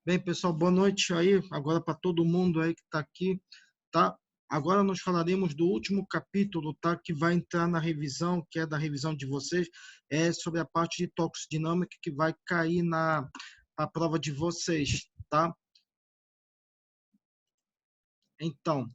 Bem, pessoal, boa noite aí, agora para todo mundo aí que está aqui, tá? Agora nós falaremos do último capítulo, tá? Que vai entrar na revisão, que é da revisão de vocês, é sobre a parte de toxidinâmica que vai cair na a prova de vocês, tá? Então,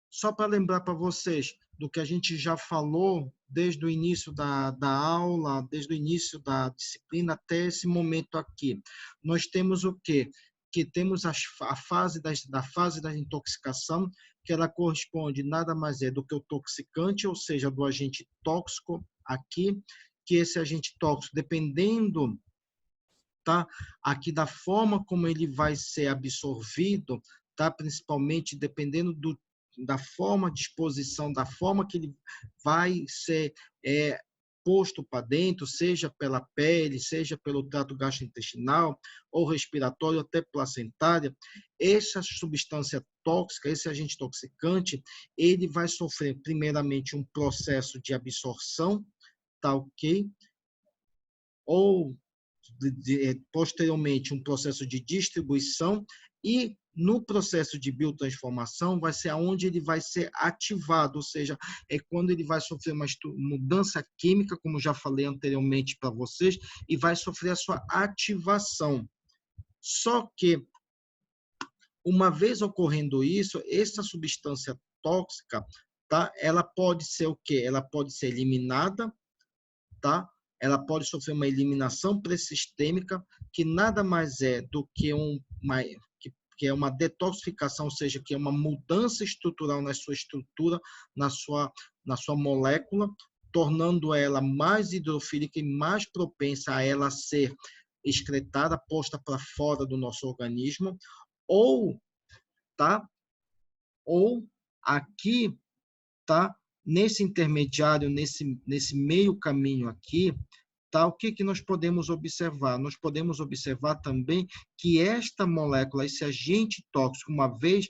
só para lembrar para vocês do que a gente já falou desde o início da aula, desde o início da disciplina até esse momento aqui. Nós temos o quê? Que temos a fase da fase da intoxicação, que ela corresponde nada mais é do que o toxicante, ou seja, do agente tóxico aqui, que esse agente tóxico, dependendo, tá, aqui da forma como ele vai ser absorvido, tá, principalmente dependendo da forma de exposição, da forma que ele vai ser posto para dentro, seja pela pele, seja pelo trato gastrointestinal ou respiratório, até placentária, essa substância tóxica, esse agente toxicante, ele vai sofrer primeiramente um processo de absorção, tá ok? Ou posteriormente um processo de distribuição e no processo de biotransformação vai ser aonde ele vai ser ativado, ou seja, é quando ele vai sofrer uma mudança química, como já falei anteriormente para vocês, e vai sofrer a sua ativação. Só que uma vez ocorrendo isso, essa substância tóxica, tá? Ela pode ser o quê? Ela pode ser eliminada, tá? Ela pode sofrer uma eliminação pré-sistêmica, que nada mais é do que que é uma detoxificação, ou seja, que é uma mudança estrutural na sua estrutura, na sua, na sua molécula, tornando ela mais hidrofílica e mais propensa a ela ser excretada, posta para fora do nosso organismo, ou, tá? Ou aqui, tá? Nesse intermediário, nesse meio caminho aqui, tá? O que que nós podemos observar? Nós podemos observar também que esta molécula, esse agente tóxico, uma vez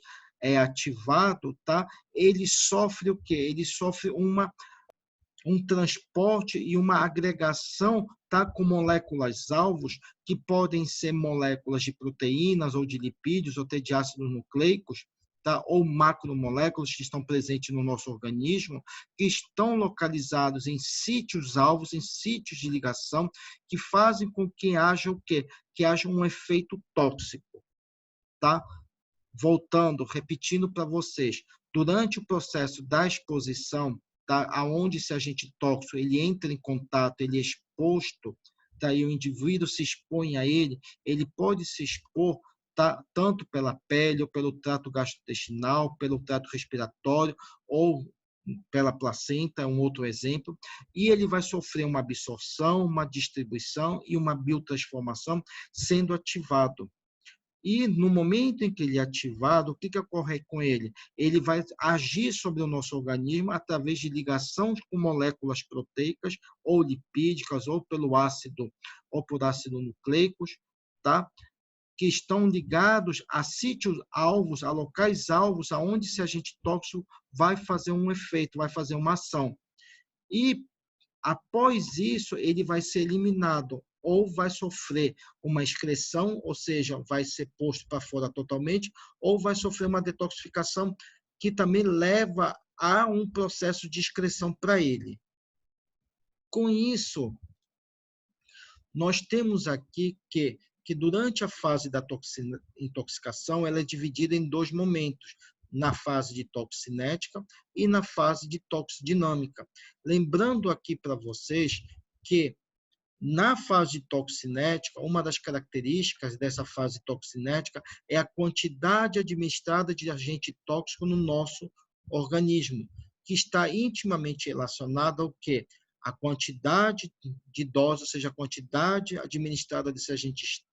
ativado, tá? Ele sofre o quê? Ele sofre um transporte e uma agregação, tá? Com moléculas alvos, que podem ser moléculas de proteínas ou de lipídios ou até de ácidos nucleicos, tá? Ou macromoléculas que estão presentes no nosso organismo, que estão localizados em sítios alvos, em sítios de ligação, que fazem com que haja o quê? Que haja um efeito tóxico, tá? Voltando, repetindo para vocês, durante o processo da exposição, tá, aonde esse agente tóxico ele entra em contato, ele é exposto, tá, e o indivíduo se expõe a ele pode se expor, tá, tanto pela pele, ou pelo trato gastrointestinal, pelo trato respiratório, ou pela placenta, é um outro exemplo, e ele vai sofrer uma absorção, uma distribuição e uma biotransformação sendo ativado. E no momento em que ele é ativado, o que que ocorre com ele? Ele vai agir sobre o nosso organismo através de ligação com moléculas proteicas ou lipídicas ou pelo ácido ou por ácido nucleicos, tá? Que estão ligados a sítios alvos, a locais alvos, aonde esse agente tóxico vai fazer um efeito, vai fazer uma ação. E após isso, ele vai ser eliminado ou vai sofrer uma excreção, ou seja, vai ser posto para fora totalmente, ou vai sofrer uma detoxificação que também leva a um processo de excreção para ele. Com isso, nós temos aqui que durante a fase da intoxicação, ela é dividida em dois momentos, na fase de toxinética e na fase de toxidinâmica. Lembrando aqui para vocês que na fase toxinética, uma das características dessa fase toxinética é a quantidade administrada de agente tóxico no nosso organismo, que está intimamente relacionada ao quê? A quantidade de dose, ou seja, a quantidade administrada desse agente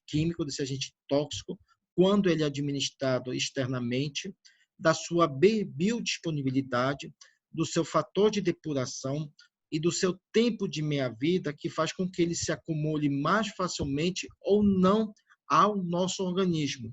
químico, desse agente tóxico, quando ele é administrado externamente, da sua biodisponibilidade, do seu fator de depuração, e do seu tempo de meia-vida, que faz com que ele se acumule mais facilmente ou não ao nosso organismo.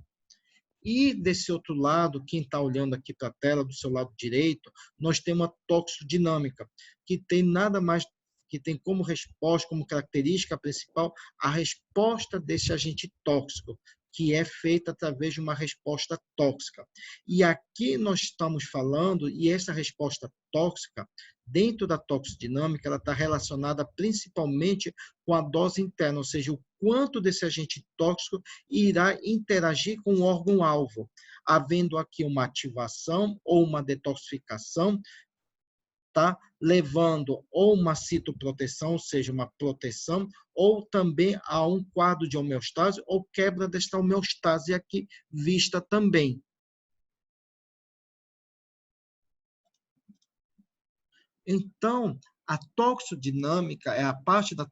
E desse outro lado, quem está olhando aqui para a tela, do seu lado direito, nós temos a toxodinâmica, que tem nada mais que tem como resposta, como característica principal, a resposta desse agente tóxico, que é feita através de uma resposta tóxica. E aqui nós estamos falando, e essa resposta tóxica, dentro da toxodinâmica, ela está relacionada principalmente com a dose interna, ou seja, o quanto desse agente tóxico irá interagir com o órgão-alvo, havendo aqui uma ativação ou uma detoxificação, tá? Levando ou uma citoproteção, ou seja, uma proteção, ou também a um quadro de homeostase ou quebra desta homeostase aqui vista também. Então, a toxodinâmica é a parte da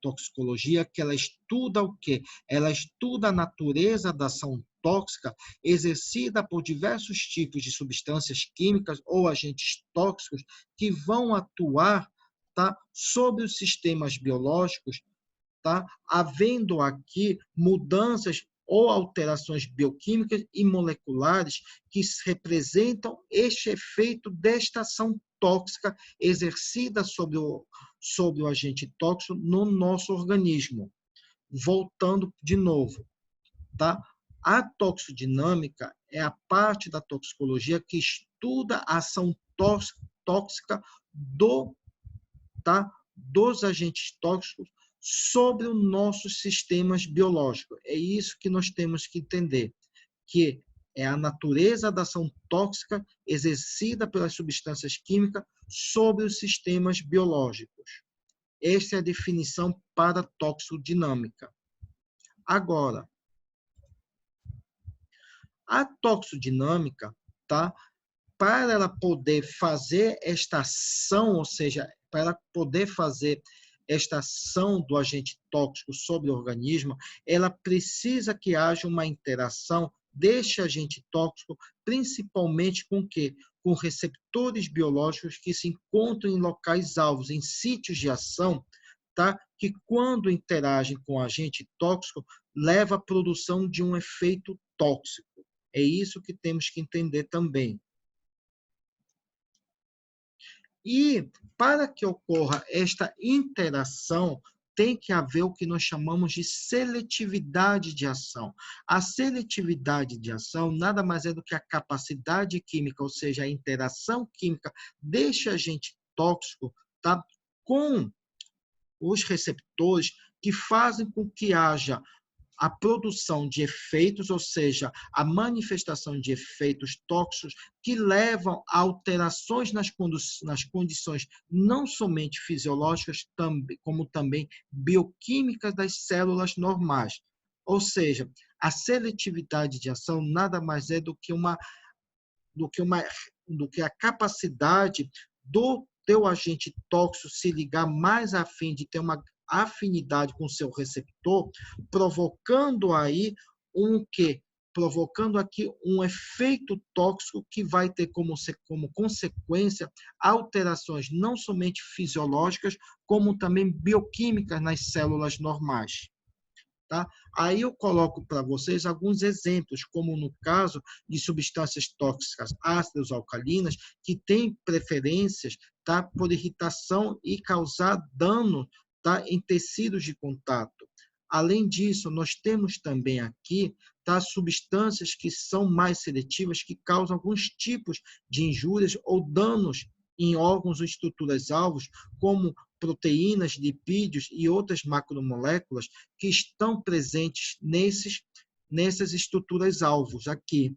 toxicologia que ela estuda o quê? Ela estuda a natureza da ação tóxica exercida por diversos tipos de substâncias químicas ou agentes tóxicos que vão atuar, tá, sobre os sistemas biológicos, tá, havendo aqui mudanças ou alterações bioquímicas e moleculares que representam este efeito desta ação tóxica exercida sobre o agente tóxico no nosso organismo. Voltando de novo, tá? A toxodinâmica é a parte da toxicologia que estuda a ação tóxica tá, dos agentes tóxicos sobre os nossos sistemas biológicos. É isso que nós temos que entender, que é a natureza da ação tóxica exercida pelas substâncias químicas sobre os sistemas biológicos. Esta é a definição para a toxodinâmica. Agora, a toxodinâmica, tá? Para ela poder fazer esta ação, ou seja, para ela poder fazer esta ação do agente tóxico sobre o organismo, ela precisa que haja uma interação deste agente tóxico, principalmente com o quê? Com receptores biológicos que se encontram em locais alvos, em sítios de ação, tá? Que quando interagem com o agente tóxico, leva à produção de um efeito tóxico. É isso que temos que entender também. E para que ocorra esta interação, tem que haver o que nós chamamos de seletividade de ação. A seletividade de ação nada mais é do que a capacidade química, ou seja, a interação química deste agente tóxico, tá, com os receptores que fazem com que haja a produção de efeitos, ou seja, a manifestação de efeitos tóxicos que levam a alterações nas condições não somente fisiológicas, como também bioquímicas das células normais. Ou seja, a seletividade de ação nada mais é do que a capacidade do teu agente tóxico se ligar mais a fim de ter uma afinidade com o seu receptor, provocando aí um quê? Provocando aqui um efeito tóxico que vai ter como consequência alterações não somente fisiológicas, como também bioquímicas nas células normais. Tá? Aí eu coloco para vocês alguns exemplos, como no caso de substâncias tóxicas ácidas ou alcalinas, que têm preferências, tá, por irritação e causar dano, tá, em tecidos de contato. Além disso, nós temos também aqui, tá, substâncias que são mais seletivas, que causam alguns tipos de injúrias ou danos em órgãos ou estruturas alvos, como proteínas, lipídios e outras macromoléculas que estão presentes nessas estruturas alvos aqui.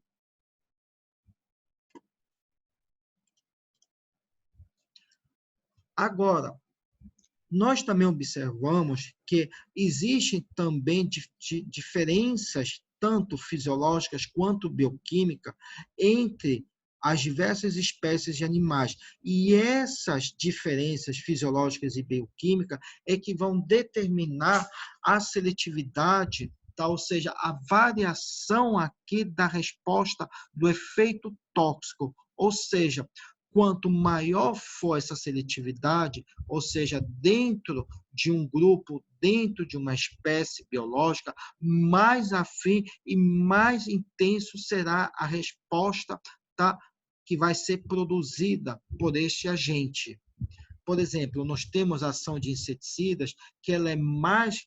Agora, nós também observamos que existem também diferenças, tanto fisiológicas quanto bioquímicas, entre as diversas espécies de animais. E essas diferenças fisiológicas e bioquímicas é que vão determinar a seletividade, tá? Ou seja, a variação aqui da resposta do efeito tóxico. Ou seja, quanto maior for essa seletividade, ou seja, dentro de um grupo, dentro de uma espécie biológica, mais afim e mais intenso será a resposta, tá, que vai ser produzida por este agente. por exemplo, nós temos a ação de inseticidas que ela é mais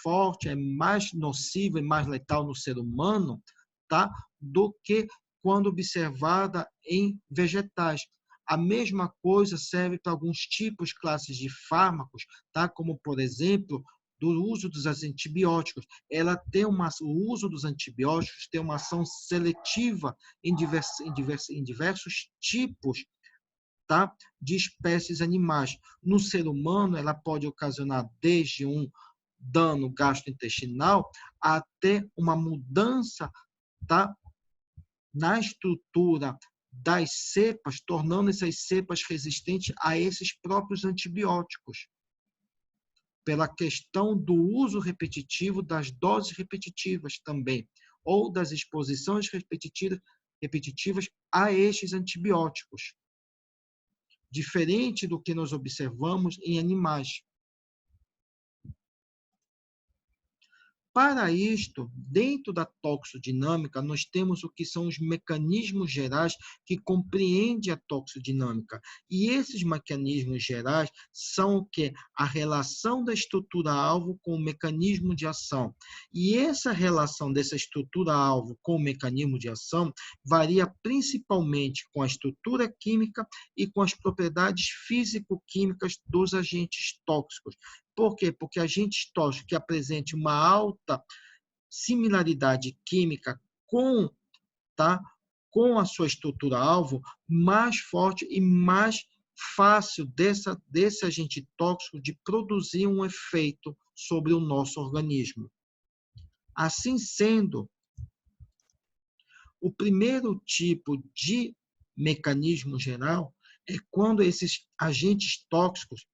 forte, é mais nociva e mais letal no ser humano, tá? Do que quando observada em vegetais. A mesma coisa serve para alguns tipos, classes de fármacos, tá? Como, por exemplo, do uso dos antibióticos. O uso dos antibióticos tem uma ação seletiva em diversos tipos, tá? De espécies animais. No ser humano, ela pode ocasionar desde um dano gastrointestinal até uma mudança, tá? Na estrutura das cepas, tornando essas cepas resistentes a esses próprios antibióticos, pela questão do uso repetitivo, das doses repetitivas também, ou das exposições repetitivas a estes antibióticos, diferente do que nós observamos em animais. Para isto, dentro da toxodinâmica, nós temos o que são os mecanismos gerais que compreendem a toxodinâmica. E esses mecanismos gerais são o quê? A relação da estrutura-alvo com o mecanismo de ação. E essa relação dessa estrutura-alvo com o mecanismo de ação varia principalmente com a estrutura química e com as propriedades físico-químicas dos agentes tóxicos. Por quê? Porque agentes tóxicos que apresentem uma alta similaridade química com, tá, com a sua estrutura-alvo, mais forte e mais fácil desse agente tóxico de produzir um efeito sobre o nosso organismo. Assim sendo, o primeiro tipo de mecanismo geral é quando esses agentes tóxicos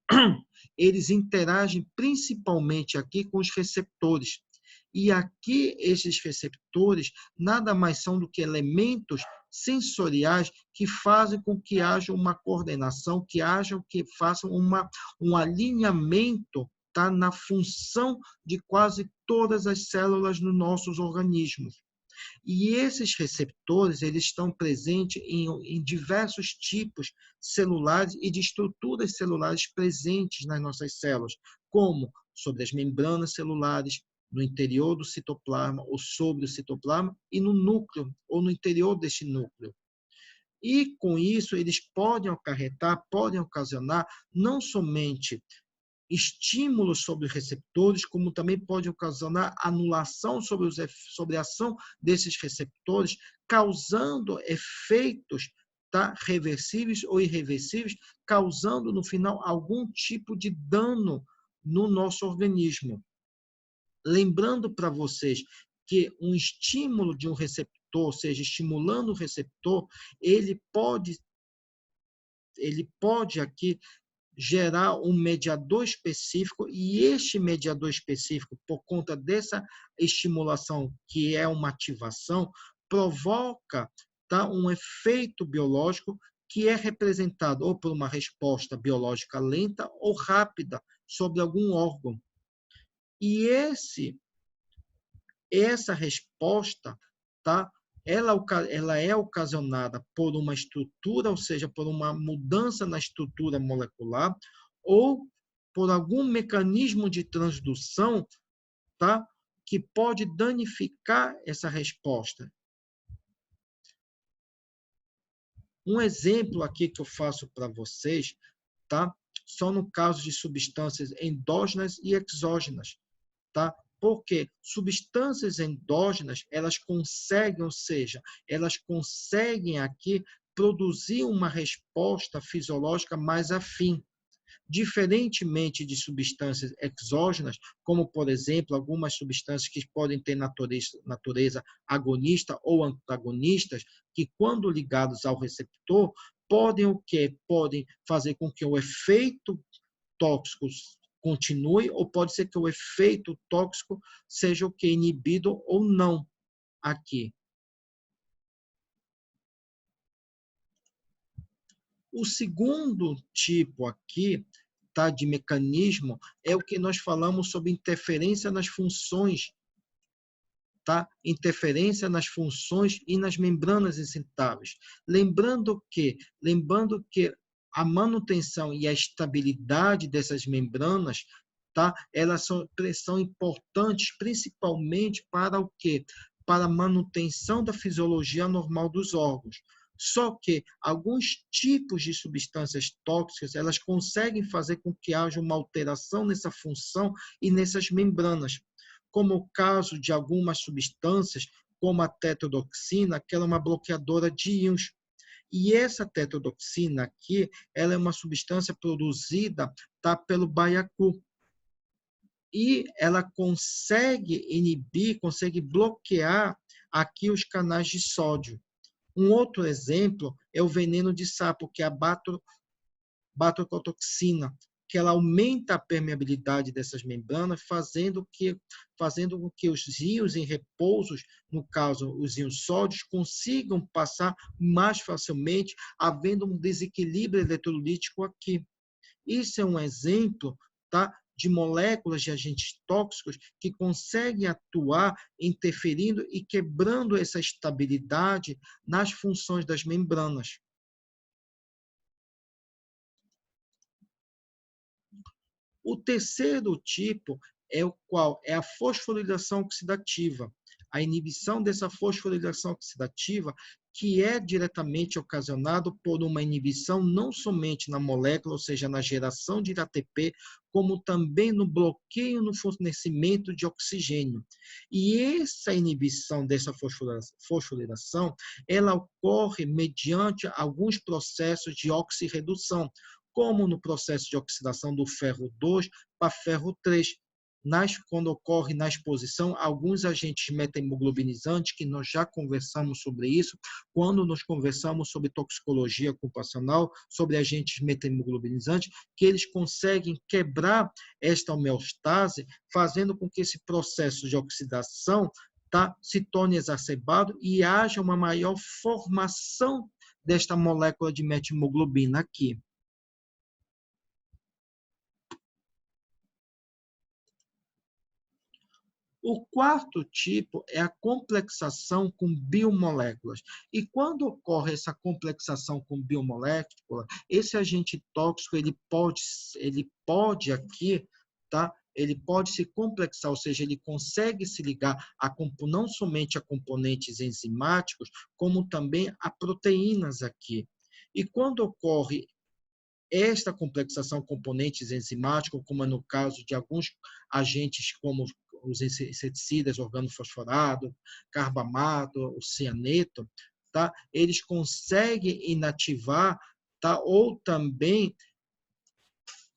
eles interagem principalmente aqui com os receptores. E aqui esses receptores nada mais são do que elementos sensoriais que fazem com que haja uma coordenação, que façam um alinhamento, tá, na função de quase todas as células nos nossos organismos. E esses receptores eles estão presentes em diversos tipos celulares e de estruturas celulares presentes nas nossas células, como sobre as membranas celulares, no interior do citoplasma ou sobre o citoplasma e no núcleo ou no interior deste núcleo. E com isso eles podem ocasionar não somente estímulos sobre os receptores, como também pode ocasionar anulação sobre a ação desses receptores, causando efeitos, tá, reversíveis ou irreversíveis, causando, no final, algum tipo de dano no nosso organismo. Lembrando para vocês que um estímulo de um receptor, ou seja, estimulando o receptor, ele pode aqui gerar um mediador específico, e este mediador específico, por conta dessa estimulação, que é uma ativação, provoca, tá, um efeito biológico que é representado ou por uma resposta biológica lenta ou rápida sobre algum órgão. E essa resposta, tá, ela é ocasionada por uma estrutura, ou seja, por uma mudança na estrutura molecular, ou por algum mecanismo de transdução, tá, que pode danificar essa resposta. Um exemplo aqui que eu faço para vocês, tá, só no caso de substâncias endógenas e exógenas, tá? Porque substâncias endógenas, elas conseguem, ou seja, elas conseguem aqui produzir uma resposta fisiológica mais afim. Diferentemente de substâncias exógenas, como, por exemplo, algumas substâncias que podem ter natureza agonista ou antagonistas, que, quando ligados ao receptor, podem o quê? Podem fazer com que o efeito tóxico continue, ou pode ser que o efeito tóxico seja o que? Inibido ou não aqui. O segundo tipo aqui, tá, de mecanismo é o que nós falamos sobre interferência nas funções, tá? Interferência nas funções e nas membranas excitáveis. Lembrando que a manutenção e a estabilidade dessas membranas, tá? Elas são importantes principalmente para o quê? Para a manutenção da fisiologia normal dos órgãos. Só que alguns tipos de substâncias tóxicas, elas conseguem fazer com que haja uma alteração nessa função e nessas membranas, como o caso de algumas substâncias, como a tetrodotoxina, que ela é uma bloqueadora de íons. E essa tetrodotoxina aqui, ela é uma substância produzida, tá, pelo baiacu. E ela consegue inibir, consegue bloquear aqui os canais de sódio. Um outro exemplo é o veneno de sapo, que é a batrocotoxina, que ela aumenta a permeabilidade dessas membranas, fazendo com que os íons em repousos, no caso os íons sódios, consigam passar mais facilmente, havendo um desequilíbrio eletrolítico aqui. Isso é um exemplo, tá, de moléculas de agentes tóxicos que conseguem atuar interferindo e quebrando essa estabilidade nas funções das membranas. O terceiro tipo é o qual é a fosforilação oxidativa. A inibição dessa fosforilação oxidativa, que é diretamente ocasionado por uma inibição não somente na molécula, ou seja, na geração de ATP, como também no bloqueio no fornecimento de oxigênio. E essa inibição dessa fosforilação, ela ocorre mediante alguns processos de oxirredução, como no processo de oxidação do ferro 2 para ferro 3, quando ocorre na exposição alguns agentes metahemoglobinizantes, que nós já conversamos sobre isso, quando nós conversamos sobre toxicologia ocupacional, sobre agentes metahemoglobinizantes, que eles conseguem quebrar esta homeostase, fazendo com que esse processo de oxidação, tá, se torne exacerbado e haja uma maior formação desta molécula de methemoglobina aqui. O quarto tipo é a complexação com biomoléculas. E quando ocorre essa complexação com biomoléculas, esse agente tóxico ele pode aqui, tá? Ele pode se complexar, ou seja, ele consegue se ligar não somente a componentes enzimáticos, como também a proteínas aqui. E quando ocorre esta complexação componentes enzimáticos, como é no caso de alguns agentes como os inseticidas organofosforados, carbamato, o cianeto, tá? Eles conseguem inativar, tá? Ou também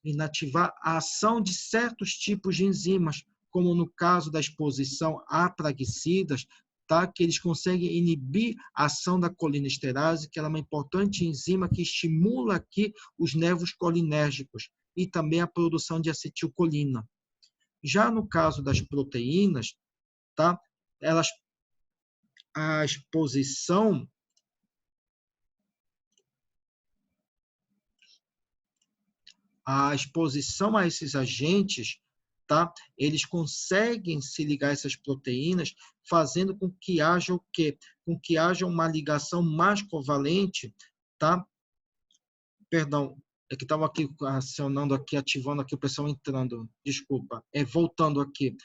inativar a ação de certos tipos de enzimas, como no caso da exposição a praguicidas, tá? Que eles conseguem inibir a ação da colinesterase, que ela é uma importante enzima que estimula aqui os nervos colinérgicos e também a produção de acetilcolina. Já no caso das proteínas, tá? A exposição a esses agentes, tá? Eles conseguem se ligar a essas proteínas, fazendo com que haja o quê? Com que haja uma ligação mais covalente, tá? Perdão, é que estava aqui acionando aqui, ativando aqui o pessoal entrando. Desculpa. Voltando aqui.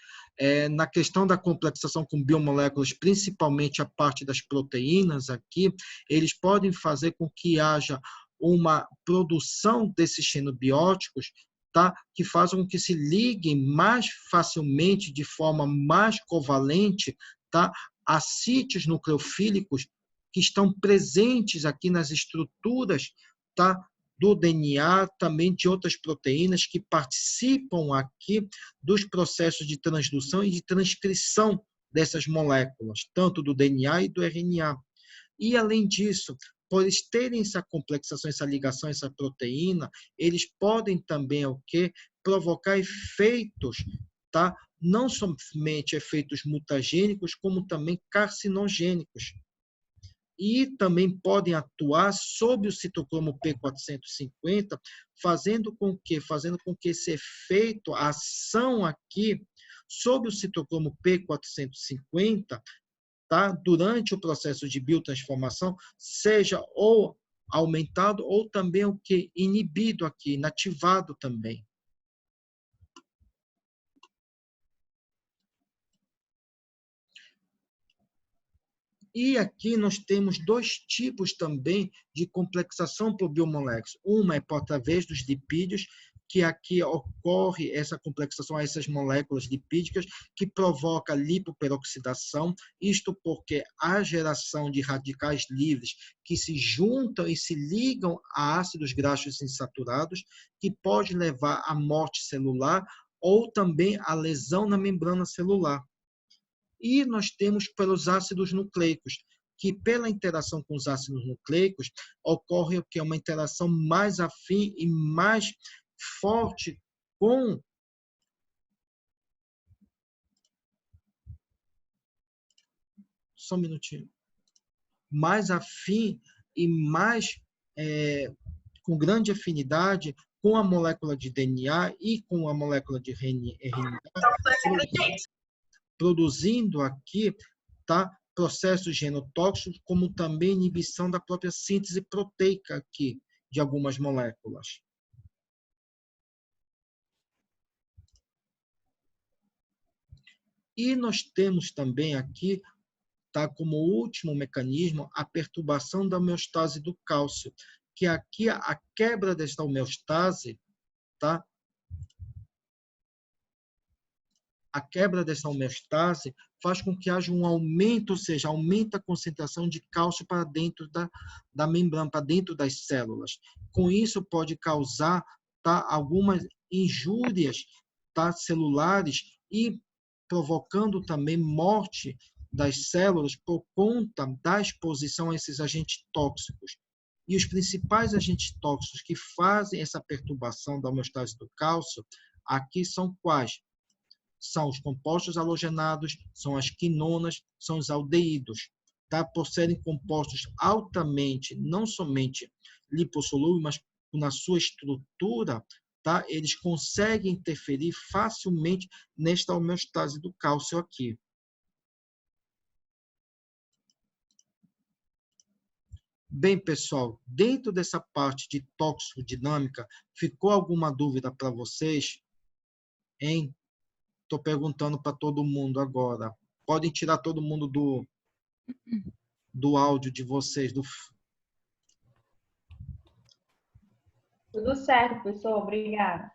Na questão da complexação com biomoléculas, principalmente a parte das proteínas aqui, eles podem fazer com que haja uma produção desses xenobióticos, tá? Que façam com que se liguem mais facilmente, de forma mais covalente, tá? A sítios nucleofílicos que estão presentes aqui nas estruturas, tá? Do DNA, também de outras proteínas que participam aqui dos processos de transdução e de transcrição dessas moléculas, tanto do DNA e do RNA. E, além disso, por eles terem essa complexação, essa ligação, essa proteína, eles podem também o quê? Provocar efeitos, tá? Não somente efeitos mutagênicos, como também carcinogênicos. E também podem atuar sobre o citocromo P450, fazendo com que esse efeito, a ação aqui sobre o citocromo P450, tá? Durante o processo de biotransformação, seja ou aumentado ou também o que? Inibido aqui, inativado também. E aqui nós temos dois tipos também de complexação por biomoléculas. Uma é por através dos lipídios, que aqui ocorre essa complexação a essas moléculas lipídicas, que provoca lipoperoxidação, isto porque a geração de radicais livres que se juntam e se ligam a ácidos graxos insaturados, que pode levar à morte celular ou também à lesão na membrana celular. E nós temos pelos ácidos nucleicos, que pela interação com os ácidos nucleicos ocorre o que é uma interação mais afim e mais forte com só um minutinho, mais afim e mais com grande afinidade com a molécula de DNA e com a molécula de RNA, produzindo aqui, tá, processos genotóxicos, como também inibição da própria síntese proteica aqui de algumas moléculas. E nós temos também aqui, tá, como último mecanismo, a perturbação da homeostase do cálcio, que aqui a quebra desta homeostase, tá, a quebra dessa homeostase faz com que haja um aumento, ou seja, aumenta a concentração de cálcio para dentro da membrana, para dentro das células. Com isso, pode causar, tá, algumas injúrias, tá, celulares e provocando também morte das células por conta da exposição a esses agentes tóxicos. E os principais agentes tóxicos que fazem essa perturbação da homeostase do cálcio aqui são quais? São os compostos halogenados, são as quinonas, são os aldeídos, tá? Por serem compostos altamente, não somente lipossolúveis, mas na sua estrutura, tá? Eles conseguem interferir facilmente nesta homeostase do cálcio aqui. Bem, pessoal, dentro dessa parte de toxicodinâmica, ficou alguma dúvida para vocês? Hein? Estou perguntando para todo mundo agora. Podem tirar todo mundo do áudio de vocês. Tudo certo, professor. Obrigada.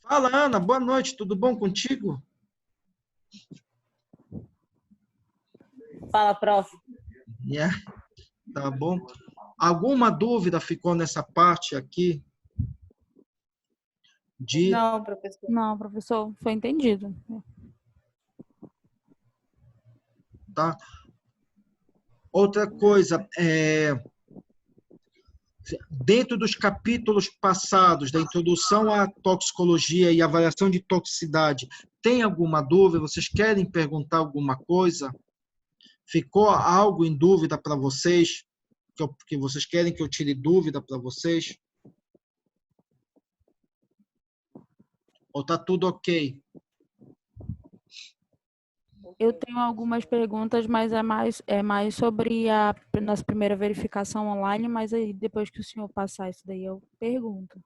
Fala, Ana. Boa noite. Tudo bom contigo? Fala, prof. Yeah. Tá bom. Alguma dúvida ficou nessa parte aqui? Não, professor. Não, professor. Foi entendido. Tá? Outra coisa, dentro dos capítulos passados da introdução à toxicologia e avaliação de toxicidade, tem alguma dúvida? Vocês querem perguntar alguma coisa? Ficou algo em dúvida para vocês? Que vocês querem que eu tire dúvida para vocês? Ou está tudo ok? Eu tenho algumas perguntas, mas é mais sobre a nossa primeira verificação online, mas aí depois que o senhor passar isso daí eu pergunto.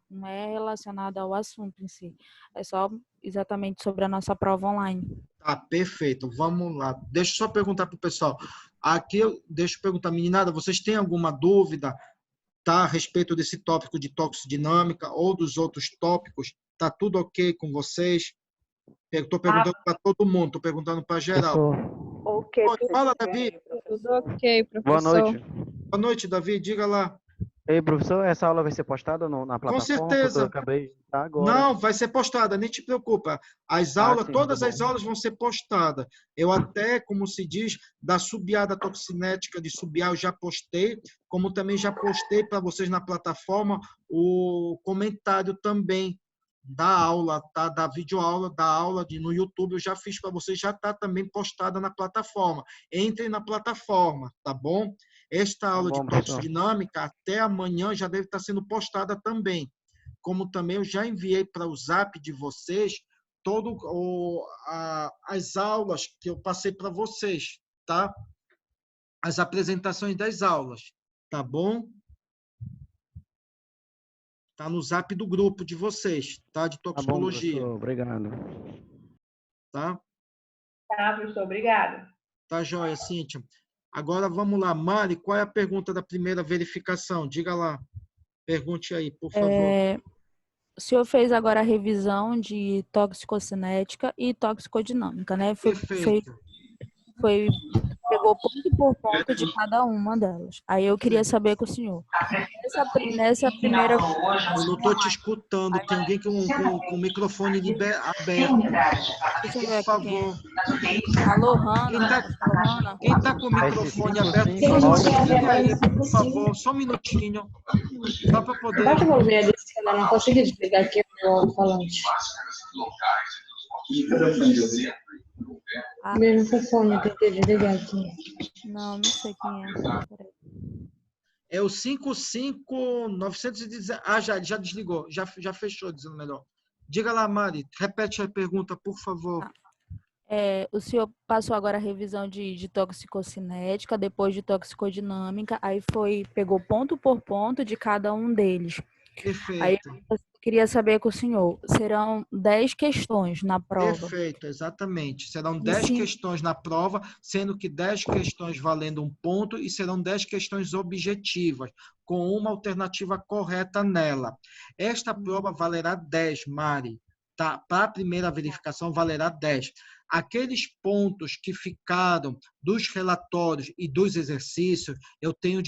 Não é relacionado ao assunto em si. É só exatamente sobre a nossa prova online. Tá, perfeito. Vamos lá. Deixa eu só perguntar para o pessoal. Aqui, deixa eu perguntar, meninada, vocês têm alguma dúvida, tá, a respeito desse tópico de toxidinâmica ou dos outros tópicos? Tá tudo ok com vocês? Estou perguntando para todo mundo, estou perguntando para geral. Ok, Fala, Davi. tudo ok, professor. Boa noite. Boa noite, Davi. Diga lá. Ei, professor, essa aula vai ser postada na plataforma? Com certeza. Eu acabei de estar agora. Não, vai ser postada, nem te preocupa. As aulas, sim, todas tá bom. as aulas vão ser postadas. Eu até, como se diz, da subiada toxinética de subiar, eu já postei, como também já postei para vocês na plataforma o comentário também da aula, tá? Da videoaula, da aula no YouTube, eu já fiz para vocês, já está também postada na plataforma. Entrem na plataforma, tá bom? Esta aula de toxidinâmica, até amanhã, já deve estar sendo postada também. Como também eu já enviei para o Zap de vocês as aulas que eu passei para vocês, tá? As apresentações das aulas, tá bom? Tá no zap do grupo de vocês, tá? De Tá bom, toxicologia, professor. Obrigado. tá? Tá, professor, obrigada. Tá joia, Cíntia. Agora vamos lá, Mari, qual é a pergunta da primeira verificação? Diga lá. Pergunte aí, por favor. O senhor fez agora a revisão de toxicocinética e toxicodinâmica, né? Perfeito. Pegou ponto por ponto de cada uma delas. Aí eu queria saber com o senhor. Nessa primeira... Eu não estou te escutando. Tem alguém com o microfone aberto. Deixa eu ver Por aqui favor. Alô, Hanna? Quem está com o microfone aberto, por favor, só um minutinho. Só para poder. Pode mover ali, se eu não consegui desligar aqui o falante. Meu microfone, eu tentei desligar aqui. Não sei quem é. Peraí. É o 55910. Já desligou. Já fechou, dizendo melhor. Diga lá, Mari. Repete a pergunta, por favor. O senhor passou agora a revisão de toxicocinética, depois de toxicodinâmica, aí pegou ponto por ponto de cada um deles. Perfeito. Aí eu queria saber com o senhor, serão 10 questões na prova? Perfeito, exatamente. Serão 10 questões na prova, sendo que 10 questões valendo um ponto e serão 10 questões objetivas, com uma alternativa correta nela. Esta prova valerá 10, Mari. Tá? Para a primeira verificação, valerá 10. Aqueles pontos que ficaram dos relatórios e dos exercícios, eu tenho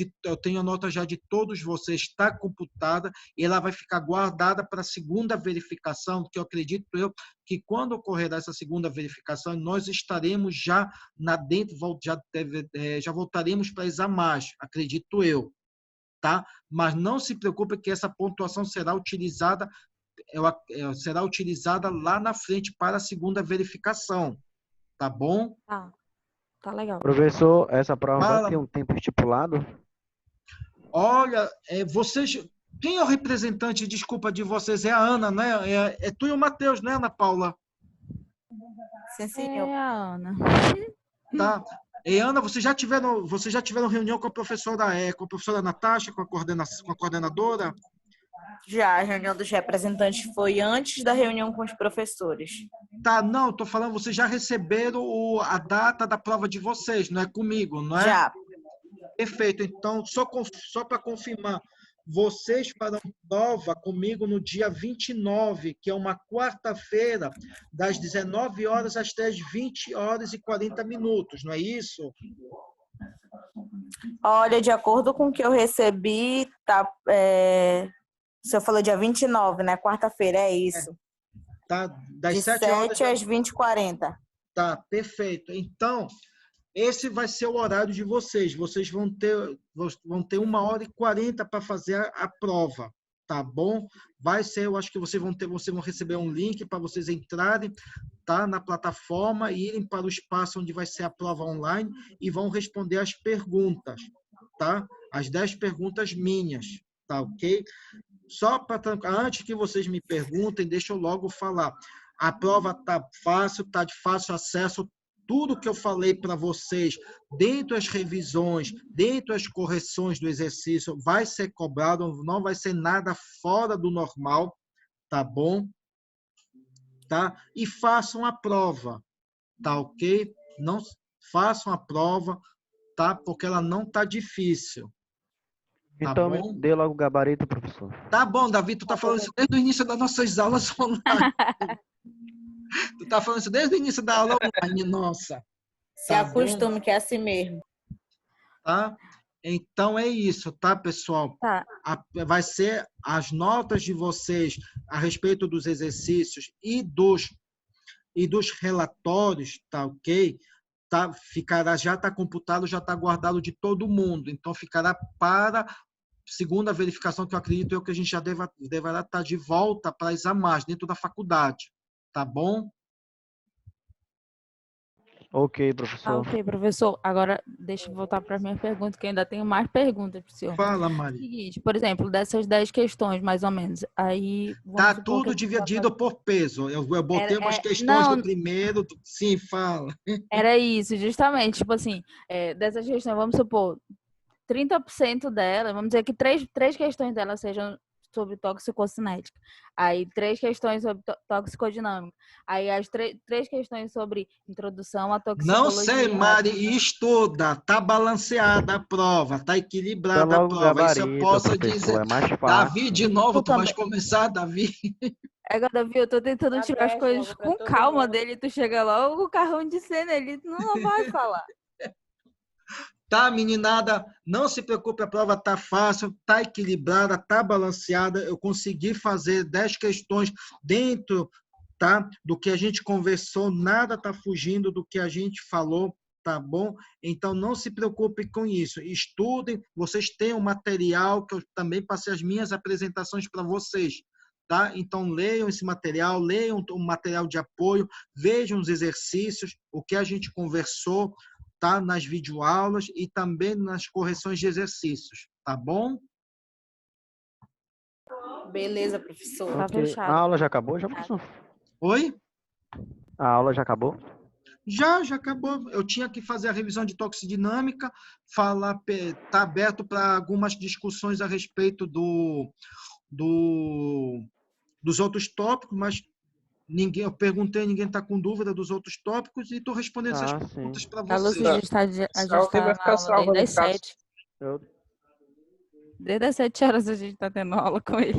a nota já de todos vocês, está computada e ela vai ficar guardada para a segunda verificação, que eu acredito que quando ocorrerá essa segunda verificação, nós estaremos já já voltaremos para exames, acredito eu, tá? Mas não se preocupe que essa pontuação será utilizada lá na frente para a segunda verificação, tá bom? Tá legal. Professor, essa prova vai ter um tempo estipulado? Olha, vocês... Quem é o representante, desculpa, de vocês? É a Ana, né? É tu e o Matheus, né, Ana Paula? Sim, senhor. É a Ana. Tá. E Ana, vocês já tiveram reunião com a professora Natasha, com a coordenadora? Já, a reunião dos representantes foi antes da reunião com os professores. Tá, não, tô falando, vocês já receberam a data da prova de vocês, não é comigo, não é? Já. Perfeito, então, só para confirmar, vocês farão prova comigo no dia 29, que é uma quarta-feira, das 19 horas até as 20 horas e 40 minutos, não é isso? Olha, de acordo com o que eu recebi, o senhor falou dia 29, né? Quarta-feira, é isso. Tá, das de 7 horas às 20h40. Tá, perfeito. Então, esse vai ser o horário de vocês. Vocês vão ter 1h40 para fazer a prova, tá bom? Vai ser, eu acho que vocês vão receber um link para vocês entrarem, tá, na plataforma e irem para o espaço onde vai ser a prova online e vão responder as perguntas, tá? As 10 perguntas minhas, tá, ok? Só para antes que vocês me perguntem, deixa eu logo falar. A prova tá fácil, tá de fácil acesso. Tudo que eu falei para vocês, dentro das revisões, dentro das correções do exercício, vai ser cobrado, não vai ser nada fora do normal, tá bom? Tá? E façam a prova, tá ok? Não façam a prova, tá? Porque ela não tá difícil. Tá então, bom? me dê logo o gabarito, professor. Tá bom, Davi, tu tá falando isso desde o início das nossas aulas online. Tu tá falando isso desde o início da aula online, nossa. Se acostume, que é assim mesmo. Tá? Então é isso, tá, pessoal? Tá. Vai ser as notas de vocês a respeito dos exercícios e dos relatórios, tá ok? Tá, já está computado, já está guardado de todo mundo. Então ficará para segunda verificação, que eu acredito que a gente já deverá estar de volta para exames dentro da faculdade. Tá bom? Ok, professor. Ok, professor. Agora, deixa eu voltar para a minha pergunta, que eu ainda tenho mais perguntas para o senhor. Fala, Maria. Seguinte, por exemplo, dessas 10 questões, mais ou menos, aí... Tá tudo dividido por peso. Eu botei umas questões do primeiro... Sim, fala. Era isso, justamente. Tipo assim, dessas questões, vamos supor, 30% delas, vamos dizer que três questões delas sejam sobre toxicocinética. Aí 3 questões sobre toxicodinâmica. Aí as 3 questões sobre introdução à Não toxicologia. sei, Mari, estuda, tá balanceada a prova, tá Dá equilibrada a logo o prova. Isso eu gabarito, posso professor. dizer. É mais Davi, de fácil. novo, Eu tu vais também. começar, Davi? Davi, eu tô tentando Tá tirar as péssimo, coisas pra com todo calma mundo. dele. Tu chega logo com o carrão de cena, ele não vai falar. Tá, meninada, não se preocupe, a prova tá fácil, tá equilibrada, tá balanceada. Eu consegui fazer 10 questões dentro, tá, do que a gente conversou, nada tá fugindo do que a gente falou, tá bom? Então não se preocupe com isso. Estudem, vocês têm um material que eu também passei as minhas apresentações para vocês. Tá? Então, leiam esse material, leiam o material de apoio, vejam os exercícios, o que a gente conversou, tá? Nas videoaulas e também nas correções de exercícios, tá bom? Beleza, professor. Tá Ok. A fechado. aula já acabou, já, professor? Oi? A aula já acabou? Já acabou. Eu tinha que fazer a revisão de toxidinâmica, tá aberto para algumas discussões a respeito dos outros tópicos, mas ninguém, eu perguntei, ninguém está com dúvida dos outros tópicos e estou respondendo essas Ah, sim. perguntas para A Lúcia vocês. já está vai na ficar aula salvo desde no as caso. 7. Eu... Desde as 7 horas a gente tá tendo aula com ele.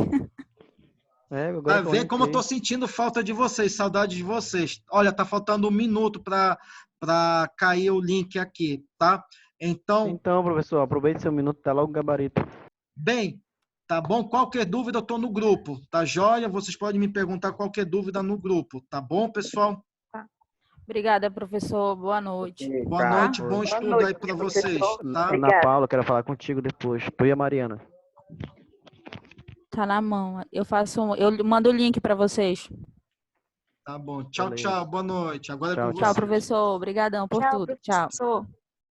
Agora que eu Vê como eu entrei. estou sentindo falta de vocês, saudade de vocês. Olha, tá faltando 1 minuto para cair o link aqui, tá? Então, Professor, aproveite seu minuto, tá logo o gabarito. bem, tá bom? Qualquer dúvida, eu estou no grupo, tá joia? Vocês podem me perguntar qualquer dúvida no grupo, tá bom, pessoal? Obrigada, professor. Boa noite. Boa noite, bom Boa estudo noite, aí para professor. vocês, tá? Ana Paula, quero falar contigo depois. Tu e a Mariana. Tá na mão. Eu mando o link para vocês. Tá bom. Tchau, Beleza. tchau. Boa noite. Agora é Tchau, com tchau. Tchau, vocês. professor. Obrigadão por tudo. Tchau. Professor.